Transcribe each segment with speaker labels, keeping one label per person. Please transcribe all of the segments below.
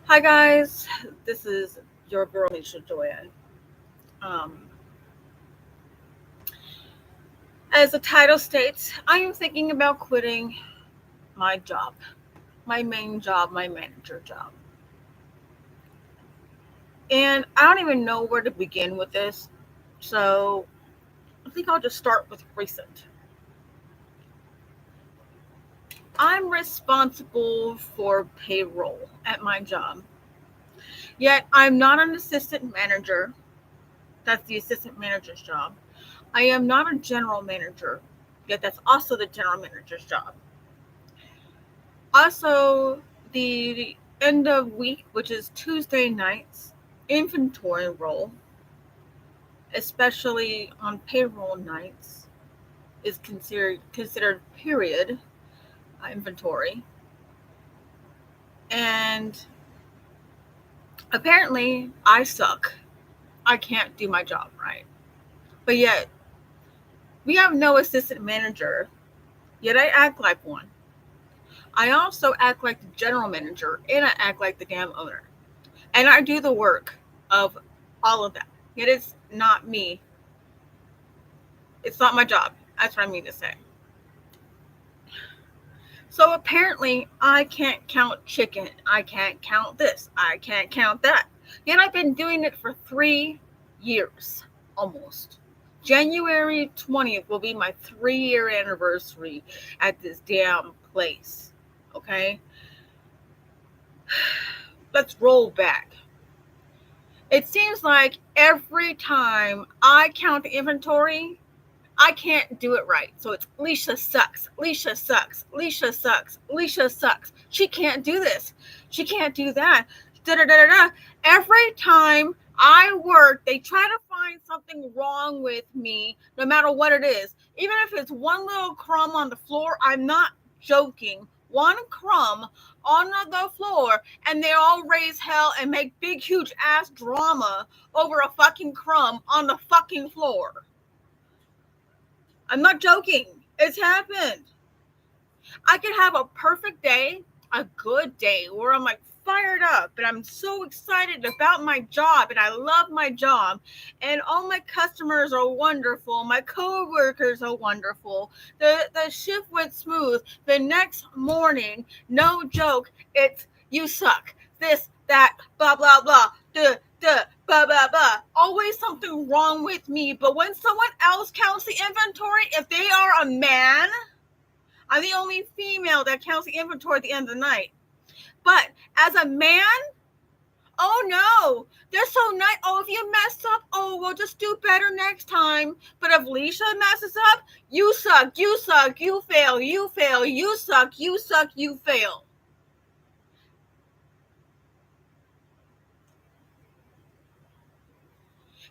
Speaker 1: Hi guys, this is your girl Lishajoya. Um, as the title states, I am thinking about quitting my job, my main job, my manager job. And I don't even know where to begin with this, so I think I'll just start with recent. I'm responsible for payroll at my job, yet I'm not an assistant manager. That's the assistant manager's job. I am not a general manager, yet that's also the general manager's job. Also, the end of week, which is Tuesday nights, inventory roll, especially on payroll nights, is considered period inventory. And apparently, I suck. I can't do my job right. But yet, we have no assistant manager, yet I act like one. I also act like the general manager, and I act like the damn owner. And I do the work of all of that. Yet it's not me. It's not my job. That's what I mean to say. So apparently, I can't count chicken. I can't count this. I can't count that. Yet I've been doing it for 3 years almost. January 20th will be my 3-year anniversary at this damn place. Okay? Let's roll back. It seems like every time I count the inventory, I can't do it right. So it's Leisha sucks. Leisha sucks. Leisha sucks. Leisha sucks. She can't do this. She can't do that. Da da da da da. Every time I work, they try to find something wrong with me, no matter what it is. Even if it's one little crumb on the floor, I'm not joking. One crumb on the floor, and they all raise hell and make big, huge ass drama over a fucking crumb on the fucking floor. I'm not joking. It's happened. I could have a perfect day, a good day, where I'm like fired up and I'm so excited about my job and I love my job and all my customers are wonderful. My coworkers are wonderful. The shift went smooth. The next morning, no joke, it's you suck. This, that, blah, blah, blah. Blah, blah, blah. Always something wrong with me. But when someone else counts the inventory, if they are a man, I'm the only female that counts the inventory at the end of the night. But as a man, oh no, they're so nice. Oh, if you mess up, oh, we'll just do better next time. But if Leisha messes up, you suck, you suck, you fail, you fail, you suck, you suck, you fail.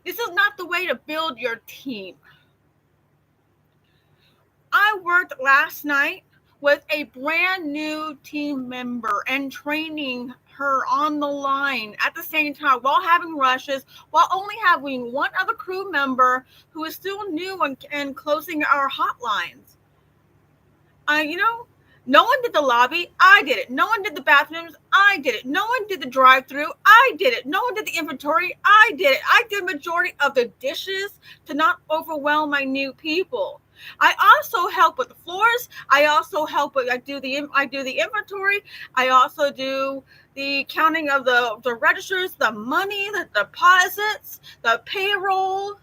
Speaker 1: This is not the way to build your team. I worked last night with a brand new team member and training her on the line at the same time while having rushes, while only having one other crew member who is still new and closing our hotlines. You know, no one did the lobby. I did it. No one did the bathrooms. I did it. No one did the drive-through. I did it. No one did the inventory. I did it. I did majority of the dishes to not overwhelm my new people. I also help with the floors. I also help with I do the inventory. I also do the counting of the registers, the money, the deposits, the payroll.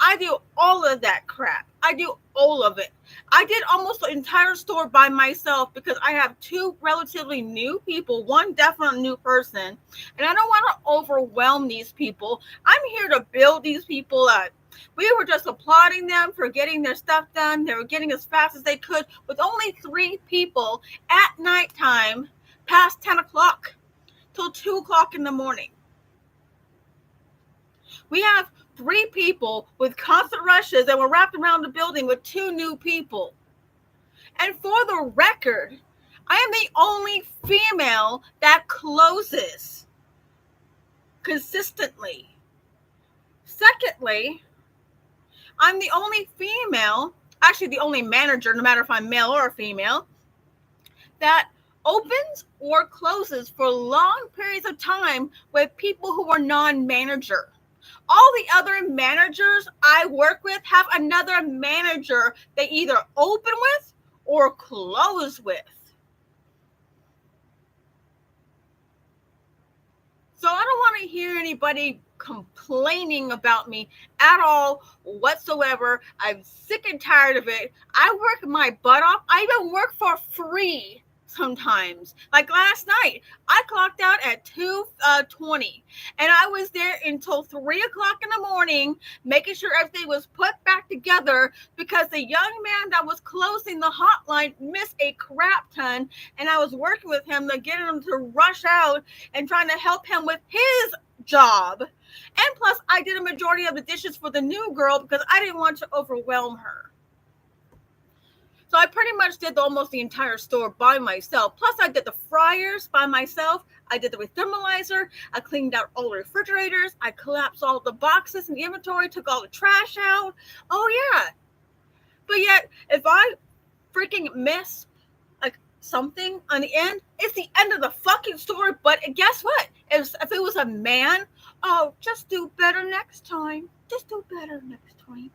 Speaker 1: I do all of that crap. I do all of it. I did almost the entire store by myself because I have two relatively new people, one definite new person, and I don't want to overwhelm these people. I'm here to build these people up. We were just applauding them for getting their stuff done. They were getting as fast as they could with only 3 people at nighttime past 10 o'clock till 2 o'clock in the morning. We have 3 people with constant rushes that were wrapped around the building with 2 new people. And for the record, I am the only female that closes consistently. Secondly, I'm the only female, actually the only manager, no matter if I'm male or female, that opens or closes for long periods of time with people who are non-manager. All the other managers I work with have another manager they either open with or close with. So I don't want to hear anybody complaining about me at all whatsoever. I'm sick and tired of it. I work my butt off. I even work for free sometimes. Like last night, I clocked out at 2:20, and I was there until 3 o'clock in the morning, making sure everything was put back together because the young man that was closing the hotline missed a crap ton, and I was working with him to get him to rush out and trying to help him with his job. And plus, I did a majority of the dishes for the new girl because I didn't want to overwhelm her. So I pretty much did almost the entire store by myself. Plus, I did the fryers by myself. I did the rethermalizer. I cleaned out all the refrigerators. I collapsed all the boxes in the inventory, took all the trash out. Oh, yeah. But yet, if I freaking miss like something on the end, it's the end of the fucking story. But guess what? If it was a man, oh, just do better next time. Just do better next time.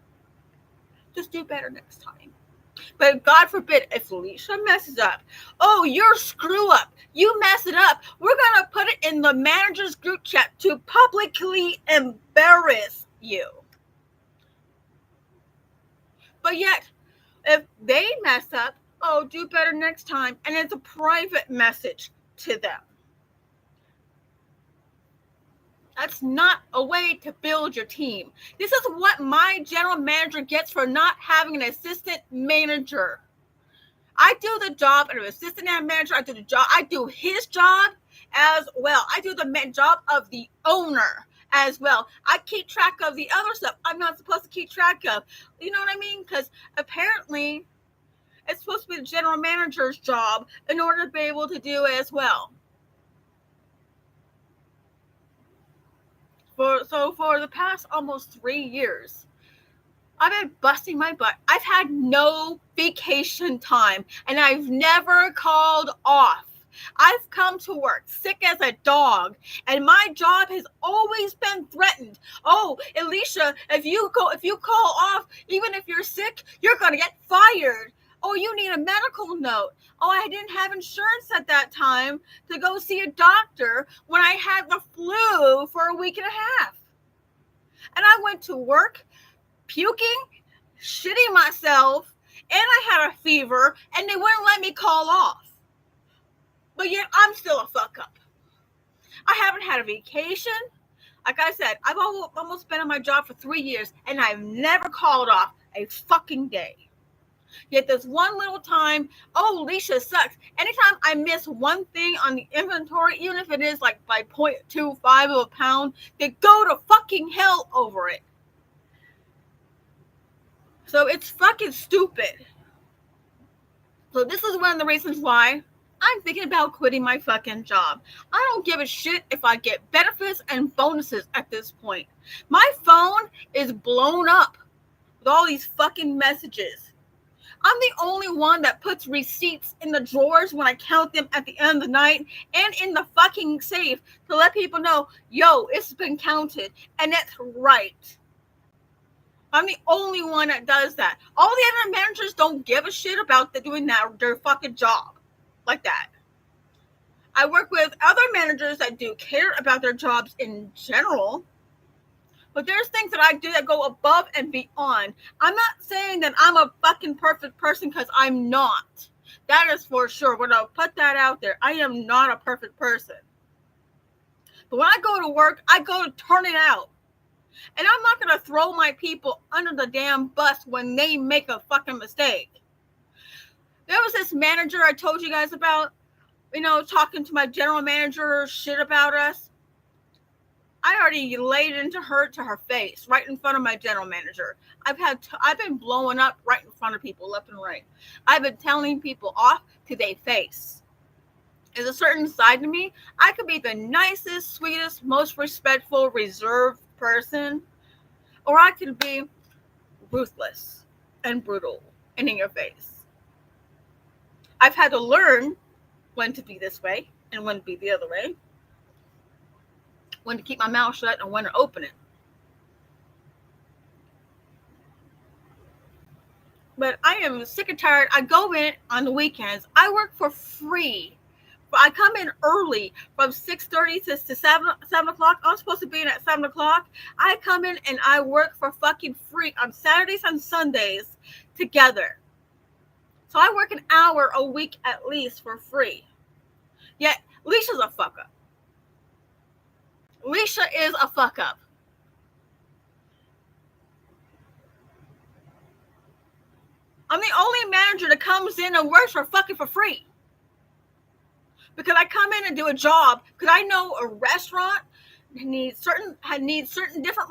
Speaker 1: Just do better next time. But God forbid, if Lisha messes up, oh, you're screw up. You mess it up. We're going to put it in the manager's group chat to publicly embarrass you. But yet, if they mess up, oh, do better next time. And it's a private message to them. That's not a way to build your team. This is what my general manager gets for not having an assistant manager. I do the job of an assistant manager. I do his job as well. I do the job of the owner as well. I keep track of the other stuff I'm not supposed to keep track of. You know what I mean? Because apparently it's supposed to be the general manager's job in order to be able to do as well. For the past almost 3 years, I've been busting my butt. I've had no vacation time, and I've never called off. I've come to work sick as a dog, and my job has always been threatened. Oh, Alicia, if you call off, even if you're sick, you're gonna get fired. Oh, you need a medical note. Oh, I didn't have insurance at that time to go see a doctor when I had the flu for a week and a half. And I went to work puking, shitting myself, and I had a fever, and they wouldn't let me call off. But yet, I'm still a fuck up. I haven't had a vacation. Like I said, I've almost been on my job for 3 years, and I've never called off a fucking day. Yet this one little time, oh, Lisha sucks. Anytime I miss one thing on the inventory, even if it is like by 0.25 of a pound, they go to fucking hell over it. So it's fucking stupid. So this is one of the reasons why I'm thinking about quitting my fucking job. I don't give a shit if I get benefits and bonuses at this point. My phone is blown up with all these fucking messages. I'm the only one that puts receipts in the drawers when I count them at the end of the night and in the fucking safe to let people know, yo, it's been counted and it's right. I'm the only one that does that. All the other managers don't give a shit about doing their fucking job like that. I work with other managers that do care about their jobs in general. But there's things that I do that go above and beyond. I'm not saying that I'm a fucking perfect person because I'm not. That is for sure. When I put that out there, I am not a perfect person. But when I go to work, I go to turn it out. And I'm not going to throw my people under the damn bus when they make a fucking mistake. There was this manager I told you guys about, talking to my general manager shit about us. I already laid into her to her face, right in front of my general manager. I've been blowing up right in front of people, left and right. I've been telling people off to their face. There's a certain side to me. I could be the nicest, sweetest, most respectful, reserved person, or I could be ruthless and brutal and in your face. I've had to learn when to be this way and when to be the other way, when to keep my mouth shut and when to open it. But I am sick and tired. I go in on the weekends. I work for free. I come in early from 6:30 to 7 o'clock. I'm supposed to be in at 7 o'clock. I come in and I work for fucking free on Saturdays and Sundays together. So I work an hour a week at least for free. Yet Lisha's a fuck up. Lisha is a fuck up. I'm the only manager that comes in and works for fucking for free. Because I come in and do a job, because I know a restaurant needs certain different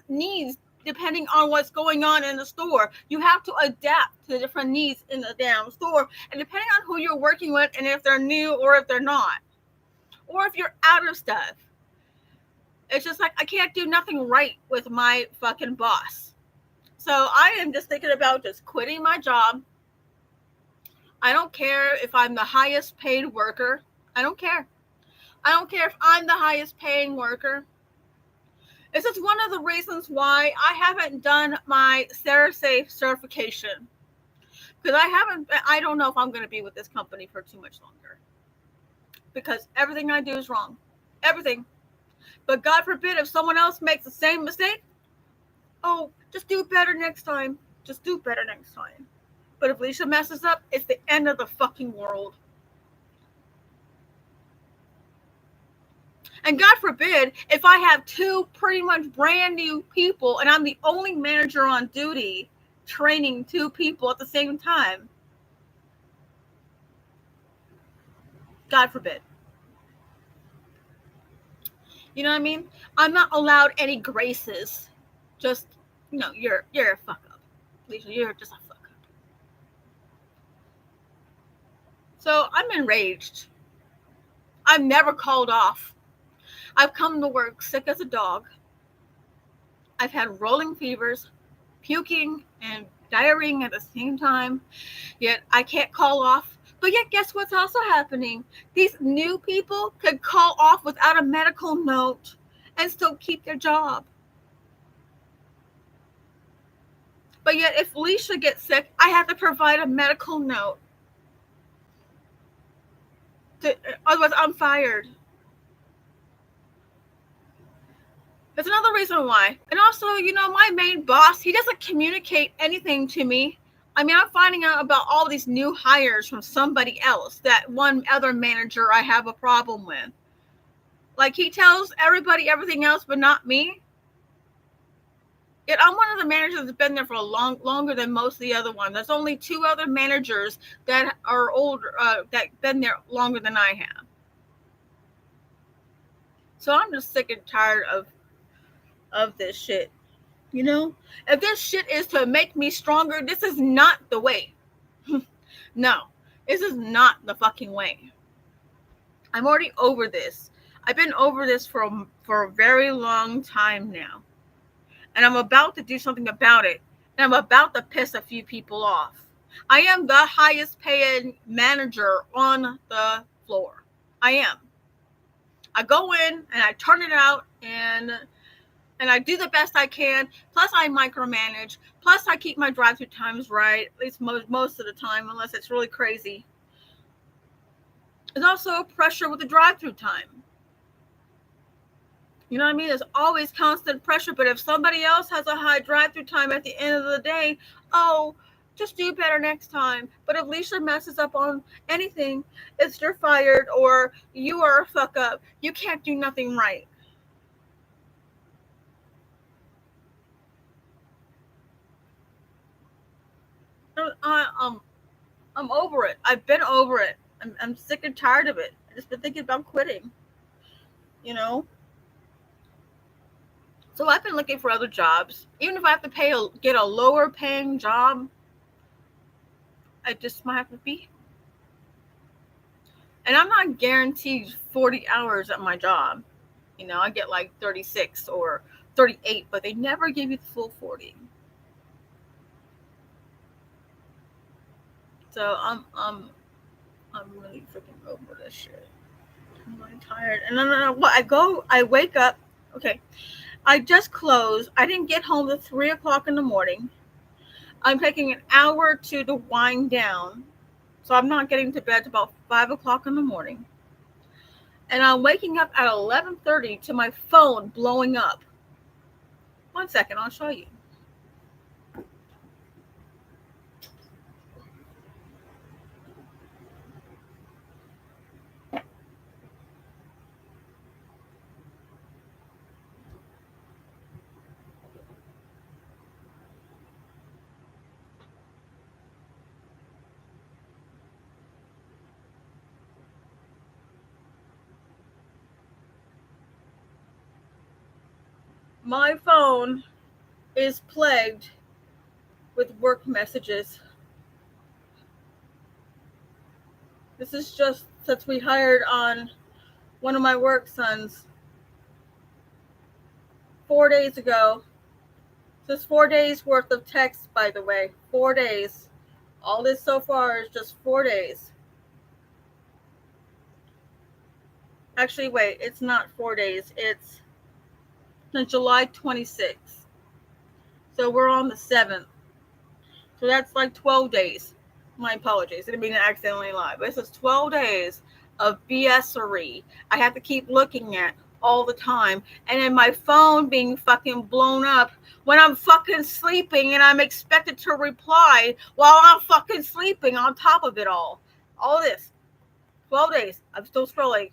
Speaker 1: needs depending on what's going on in the store. You have to adapt to the different needs in the damn store, and depending on who you're working with and if they're new or if they're not, or if you're out of stuff. It's just like I can't do nothing right with my fucking boss. So I am just thinking about just quitting my job. I don't care if I'm the highest paid worker. I don't care. I don't care if I'm the highest paying worker. This is one of the reasons why I haven't done my SaraSafe certification. Because I don't know if I'm going to be with this company for too much longer. Because everything I do is wrong. Everything. But God forbid if someone else makes the same mistake, oh, just do better next time. Just do better next time. But if Lisha messes up, it's the end of the fucking world. And God forbid, if I have two pretty much brand new people and I'm the only manager on duty training two people at the same time. God forbid. You know what I mean? I'm not allowed any graces. Just, you're a fuck up. Lisha, you're just a fuck up. So I'm enraged. I've never called off. I've come to work sick as a dog. I've had rolling fevers, puking, and diarrhea at the same time. Yet I can't call off. But yet guess what's also happening? These new people could call off without a medical note and still keep their job. But yet if Lisha gets sick, I have to provide a medical note. Otherwise, I'm fired. That's another reason why. And also, my main boss, he doesn't communicate anything to me. I mean, I'm finding out about all these new hires from somebody else, that one other manager I have a problem with. Like, he tells everybody everything else, but not me. Yet I'm one of the managers that's been there for longer than most of the other ones. There's only two other managers that are older, that been there longer than I have. So I'm just sick and tired of this shit. If this shit is to make me stronger, this is not the way. No, this is not the fucking way. I'm already over this. I've been over this for a very long time now. And I'm about to do something about it. And I'm about to piss a few people off. I am the highest paid manager on the floor. I am. I go in and I turn it out and I do the best I can. Plus I micromanage. Plus I keep my drive-through times right, at least most of the time, unless it's really crazy. There's also pressure with the drive-through time. You know what I mean? There's always constant pressure, but if somebody else has a high drive-through time at the end of the day, oh, just do better next time. But if Lisha messes up on anything, it's you're fired or you are a fuck up. You can't do nothing right. I'm over it. I've been over it. I'm sick and tired of it. I just been thinking about quitting. So I've been looking for other jobs. Even if I have to get a lower paying job, I just might have to be. And I'm not guaranteed 40 hours at my job. I get like 36 or 38, but they never give you the full 40. So I'm really freaking over this shit. I'm really tired. And then I wake up. Okay, I just closed. I didn't get home till 3 o'clock in the morning. I'm taking an hour or two to wind down, so I'm not getting to bed till about 5 o'clock in the morning. And I'm waking up at 11:30 to my phone blowing up. 1 second, I'll show you. My phone is plagued with work messages. This is just since we hired on one of my work sons 4 days ago. This is 4 days worth of text, by the way. 4 days. All this so far is just 4 days. Actually, wait, it's not 4 days. It's July 26th. So we're on the 7th. So that's like 12 days. My apologies. I didn't mean to accidentally lie. But this is 12 days of BS-ery I have to keep looking at all the time. And then my phone being fucking blown up when I'm fucking sleeping and I'm expected to reply while I'm fucking sleeping on top of it all. All this. 12 days. I'm still scrolling.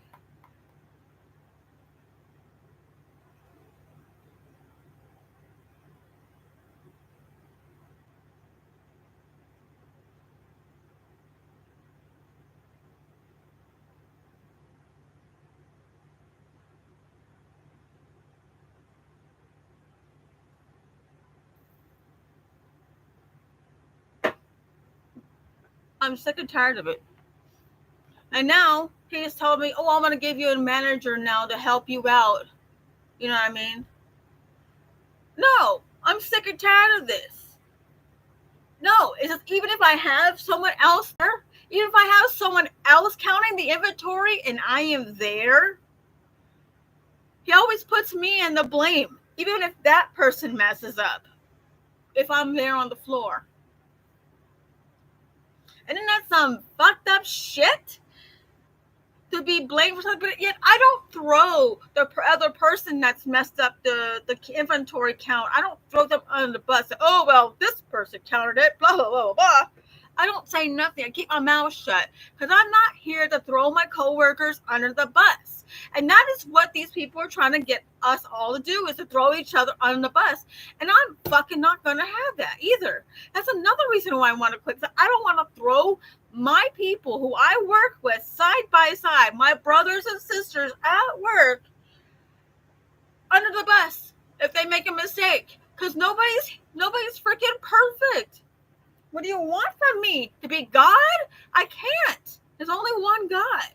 Speaker 1: I'm sick and tired of it. And now he's telling me, oh, I'm going to give you a manager now to help you out. You know what I mean? No, I'm sick and tired of this. No, it's just, even if I have someone else there, even if I have someone else counting the inventory and I am there, he always puts me in the blame, even if that person messes up, if I'm there on the floor. And then that's some fucked up shit to be blamed for something, but yet I don't throw the other person that's messed up the inventory count. I don't throw them under the bus. Oh, well, this person counted it, blah, blah, blah, blah. I don't say nothing. I keep my mouth shut because I'm not here to throw my coworkers under the bus. And that is what these people are trying to get us all to do, is to throw each other under the bus. And I'm fucking not going to have that either. That's another reason why I want to quit. I don't want to throw my people who I work with side by side, my brothers and sisters at work, under the bus if they make a mistake. Because nobody's freaking perfect. What do you want from me? To be God? I can't. There's only one God.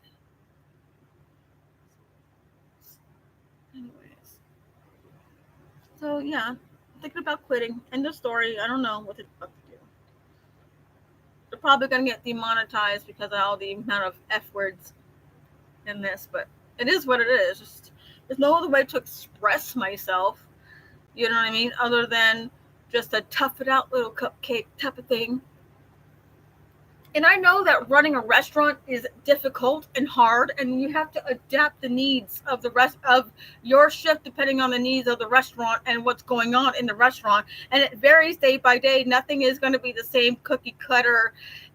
Speaker 1: Anyways. So, yeah. I'm thinking about quitting. End of story. I don't know what the fuck to do. They're probably going to get demonetized because of all the amount of F words in this. But it is what it is. Just, there's no other way to express myself. You know what I mean? Other than just a tough it out little cupcake type of thing. And I know that running a restaurant is difficult and hard, and you have to adapt the needs of the rest of your shift depending on the needs of the restaurant and what's going on in the restaurant. And it varies day by day. Nothing is going to be the same cookie cutter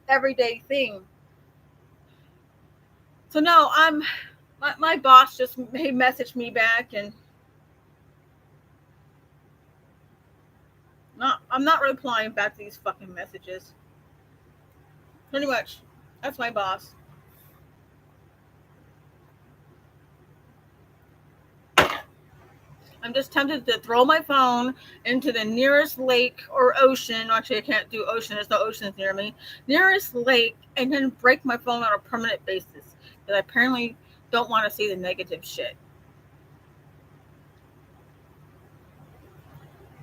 Speaker 1: everyday thing. So no, my boss just messaged me back, and I'm not replying back to these fucking messages. Pretty much. That's my boss. I'm just tempted to throw my phone into the nearest lake or ocean. Actually, I can't do ocean. There's no oceans near me. Nearest lake, and then break my phone on a permanent basis. Because I apparently don't want to see the negative shit.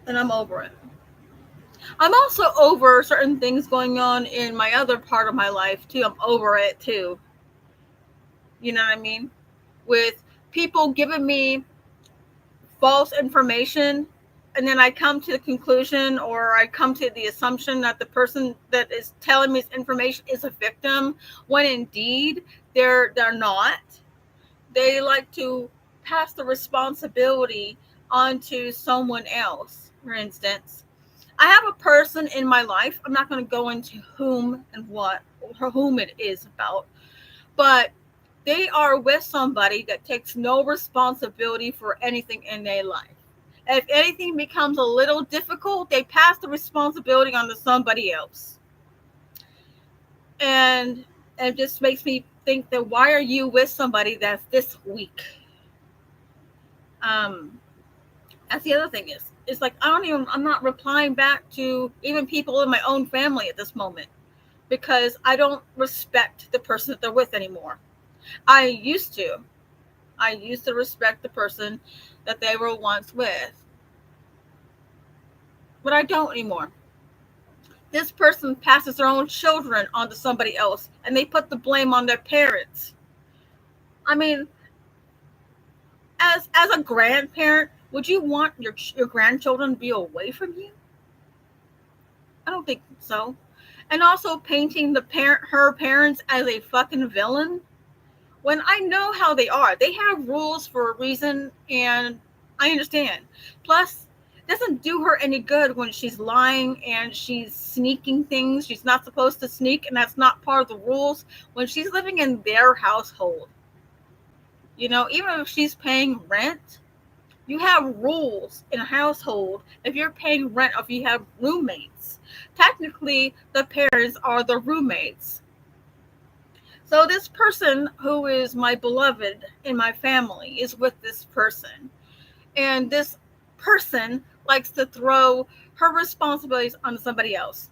Speaker 1: And I'm over it. I'm also over certain things going on in my other part of my life, too. I'm over it, too. You know what I mean? With people giving me false information, and then I come to the conclusion, or I come to the assumption that the person that is telling me this information is a victim, when indeed they're not. They like to pass the responsibility onto someone else. For instance, I have a person in my life. I'm not going to go into whom and what or whom it is about, but they are with somebody that takes no responsibility for anything in their life. If anything becomes a little difficult, they pass the responsibility on to somebody else. And it just makes me think that why are you with somebody that's this weak? Um, that's the other thing is, it's like I'm not replying back to even people in my own family at this moment because I don't respect the person that they're with anymore. I used to. I used to respect the person that they were once with, but I don't anymore. This person passes their own children onto somebody else and they put the blame on their parents. I mean, as a grandparent, would you want your grandchildren to be away from you? I don't think so. And also painting her parents as a fucking villain when I know how they are. They have rules for a reason, and I understand. Plus, it doesn't do her any good when she's lying and she's sneaking things she's not supposed to sneak, and that's not part of the rules when she's living in their household. You know, even if she's paying rent, you have rules in a household. If you're paying rent or if you have roommates, technically the parents are the roommates. So this person who is my beloved in my family is with this person. And this person likes to throw her responsibilities on somebody else.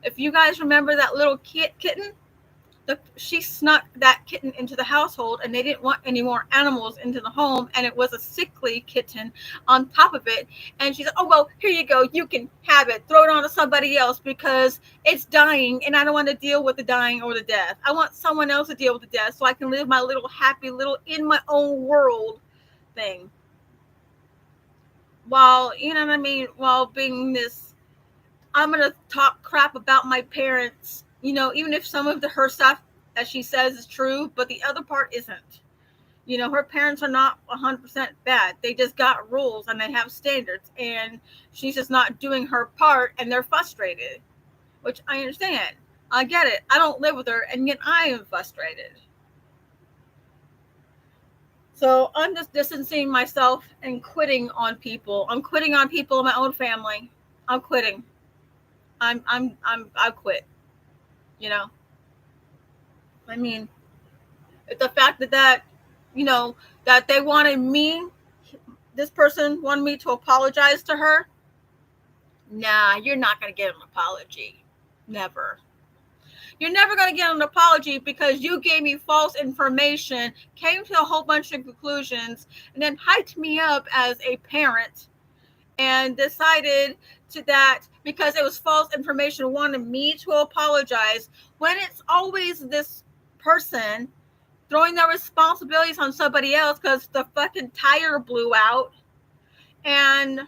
Speaker 1: If you guys remember that little kitten, she snuck that kitten into the household and they didn't want any more animals into the home, and it was a sickly kitten on top of it, and she said, oh well, here you go, you can have it, throw it on to somebody else because it's dying and I don't want to deal with the dying or the death. I want someone else to deal with the death so I can live my little happy little in my own world thing, while, you know what I mean, while being this, I'm going to talk crap about my parents, you know, even if some of her stuff that she says is true, but the other part isn't. You know, her parents are not 100% bad. They just got rules and they have standards, and she's just not doing her part and they're frustrated, which I understand. I get it. I don't live with her, and yet I am frustrated. So I'm just distancing myself and quitting on people. I'm quitting on people in my own family. I'm quitting. I quit. You know, I mean, the fact that you know, that they wanted me, this person wanted me to apologize to her. Nah, you're not going to get an apology. Never. You're never going to get an apology because you gave me false information, came to a whole bunch of conclusions, and then hyped me up as a parent and decided to that because it was false information, wanted me to apologize, when it's always this person throwing their responsibilities on somebody else because the fucking tire blew out and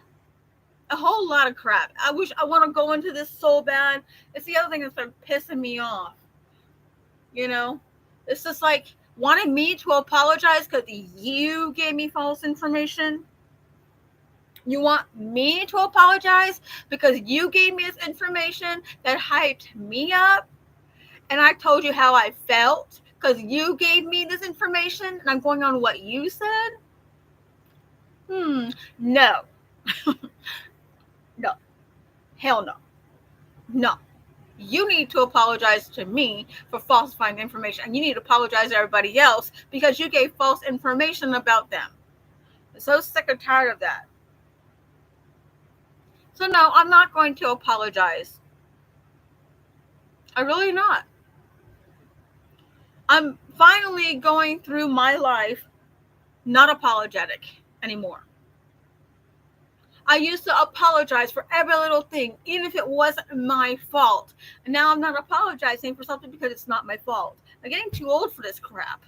Speaker 1: a whole lot of crap. I want to go into this so bad. It's the other thing that's been pissing me off. You know, it's just like wanting me to apologize because you gave me false information. You want me to apologize because you gave me this information that hyped me up, and I told you how I felt because you gave me this information and I'm going on what you said? No. No. Hell no. No. You need to apologize to me for falsifying information, and you need to apologize to everybody else because you gave false information about them. I'm so sick and tired of that. So no, I'm not going to apologize. I really not. I'm finally going through my life not apologetic anymore. I used to apologize for every little thing, even if it wasn't my fault. And now I'm not apologizing for something because it's not my fault. I'm getting too old for this crap.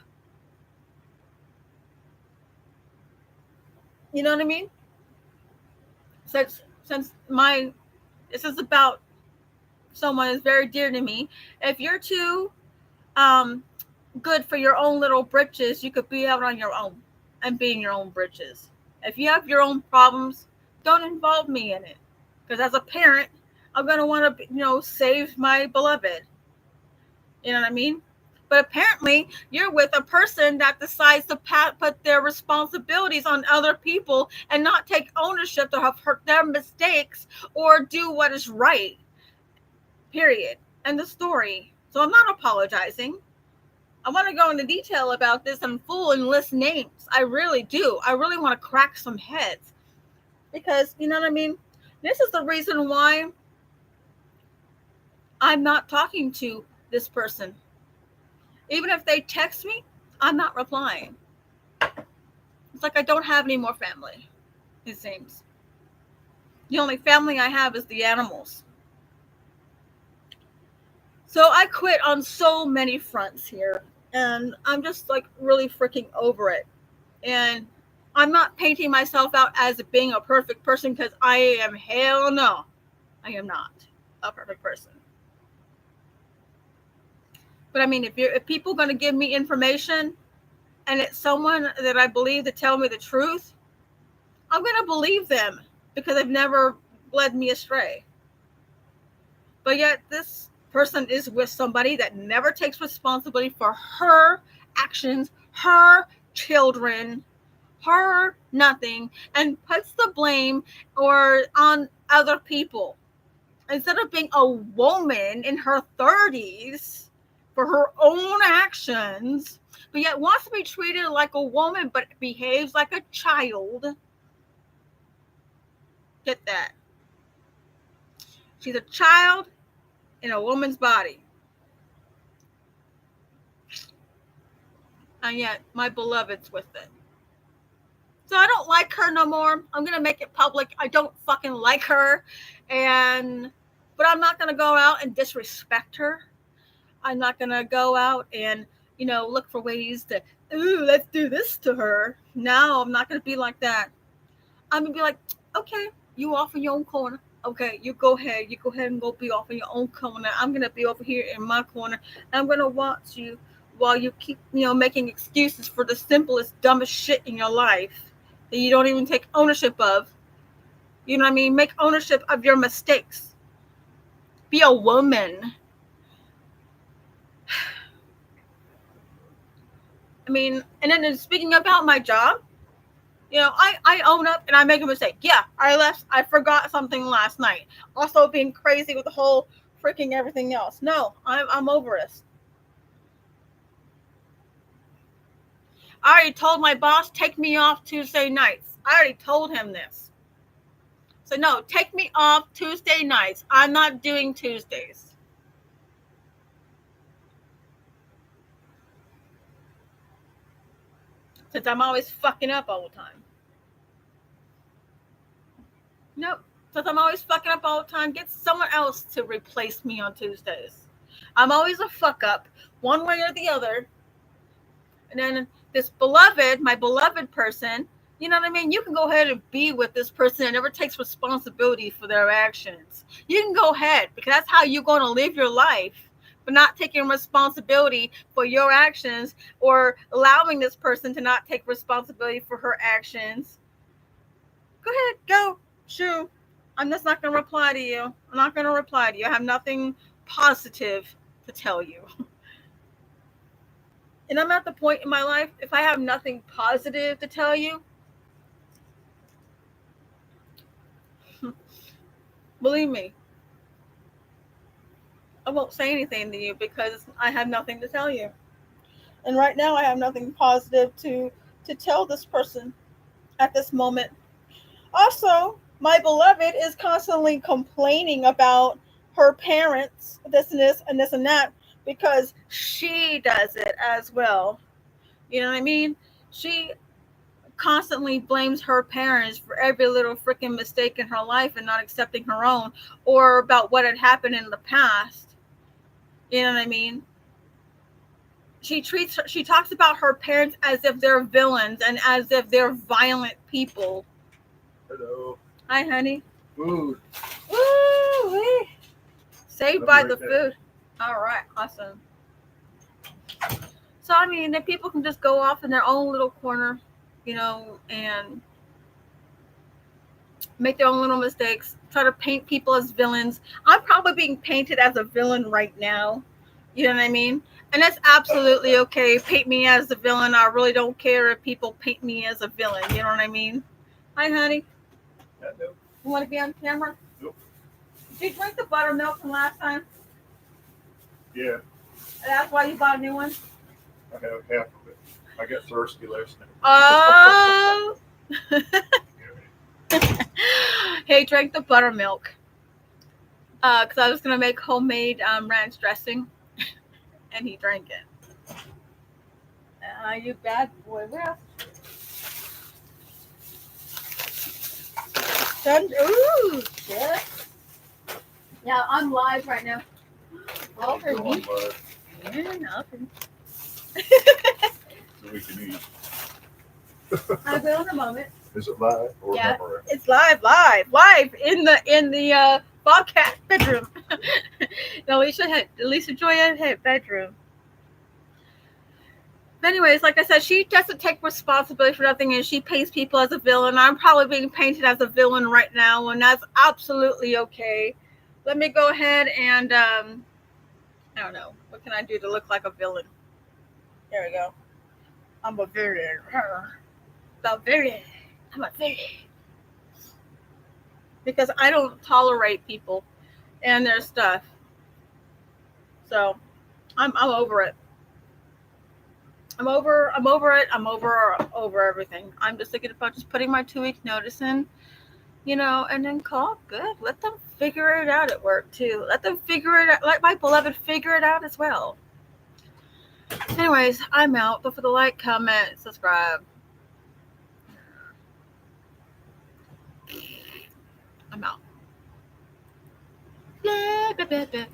Speaker 1: You know what I mean? Since this is about someone who's very dear to me. If you're too um, good for your own little britches, you could be out on your own and be in your own britches. If you have your own problems, don't involve me in it. Because as a parent, I'm going to want to, save my beloved. You know what I mean? But apparently, you're with a person that decides to put their responsibilities on other people and not take ownership of their mistakes or do what is right. Period. End of story. So I'm not apologizing. I want to go into detail about this in full and list names. I really do. I really want to crack some heads. Because, you know what I mean? This is the reason why I'm not talking to this person. Even if they text me, I'm not replying. It's like I don't have any more family, it seems. The only family I have is the animals. So I quit on so many fronts here. And I'm just like really freaking over it. And I'm not painting myself out as being a perfect person, because I am, hell no, I am not a perfect person. But I mean, if people are going to give me information and it's someone that I believe to tell me the truth, I'm going to believe them because they've never led me astray. But yet this person is with somebody that never takes responsibility for her actions, her children, her nothing, and puts the blame on other people. Instead of being a woman in her 30s for her own actions, but yet wants to be treated like a woman but behaves like a child. Get that. She's a child in a woman's body. And yet my beloved's with it. So I don't like her no more. I'm going to make it public. I don't fucking like her. But I'm not going to go out and disrespect her. I'm not going to go out and, look for ways to, let's do this to her. No, I'm not going to be like that. I'm going to be like, okay, you off in your own corner. Okay, you go ahead. You go ahead and go be off in your own corner. I'm going to be over here in my corner. And I'm going to watch you while you keep, making excuses for the simplest, dumbest shit in your life that you don't even take ownership of. You know what I mean? Make ownership of your mistakes. Be a woman. I mean, and then speaking about my job, I own up and I make a mistake. Yeah, I forgot something last night. Also being crazy with the whole freaking everything else. No, I'm over this. I already told my boss, take me off Tuesday nights. I already told him this. So no, take me off Tuesday nights. I'm not doing Tuesdays. Since I'm always fucking up all the time. Nope. Since I'm always fucking up all the time, get someone else to replace me on Tuesdays. I'm always a fuck up, one way or the other. And then this my beloved person, you know what I mean? You can go ahead and be with this person that never takes responsibility for their actions. You can go ahead, because that's how you're going to live your life, but not taking responsibility for your actions or allowing this person to not take responsibility for her actions. Go ahead, go, shoot. I'm just not going to reply to you. I'm not going to reply to you. I have nothing positive to tell you. And I'm at the point in my life, if I have nothing positive to tell you, believe me, I won't say anything to you because I have nothing to tell you. And right now I have nothing positive to tell this person at this moment. Also, my beloved is constantly complaining about her parents, this and this and this and that, because she does it as well. You know what I mean? She constantly blames her parents for every little freaking mistake in her life and not accepting her own, or about what had happened in the past. You know what I mean? she talks about her parents as if they're villains and as if they're violent people.
Speaker 2: Hello.
Speaker 1: Hi, honey.
Speaker 2: Food.
Speaker 1: Woo! Saved by the food. All right, awesome. So I mean, then people can just go off in their own little corner, and make their own little mistakes. Try to paint people as villains. I'm probably being painted as a villain right now. You know what I mean? And that's absolutely okay. Paint me as the villain. I really don't care if people paint me as a villain. You know what I mean? Hi, honey.
Speaker 2: No.
Speaker 1: You want to be on camera?
Speaker 2: Nope.
Speaker 1: Did you drink the buttermilk from last time?
Speaker 2: Yeah.
Speaker 1: That's why you bought a new one?
Speaker 2: I have half of it. I got thirsty last night.
Speaker 1: Oh. Hey, drank the buttermilk. Because I was going to make homemade ranch dressing. And he drank it. You bad boy. Where else? Ooh, shit. Yeah, I'm live right now. All for me. Yeah, nothing.
Speaker 2: So we can eat.
Speaker 1: I will in a moment.
Speaker 2: Is it live or
Speaker 1: Yeah,
Speaker 2: memory?
Speaker 1: it's live in the Bobcat bedroom. No, Lishajoya bedroom. But anyways, like I said, she doesn't take responsibility for nothing, and she paints people as a villain. I'm probably being painted as a villain right now, and that's absolutely okay. Let me go ahead and I don't know, what can I do to look like a villain? There we go. I'm a villain. I'm a villain. Because I don't tolerate people and their stuff. So I'm over it. I'm over it. I'm over everything. I'm just thinking about just putting my 2-week notice in, and then call it good. Let them figure it out at work too. Let them figure it out. Let my beloved figure it out as well. Anyways, I'm out. Don't forget to like, comment, subscribe. I'm out. Blah, blah, blah, blah.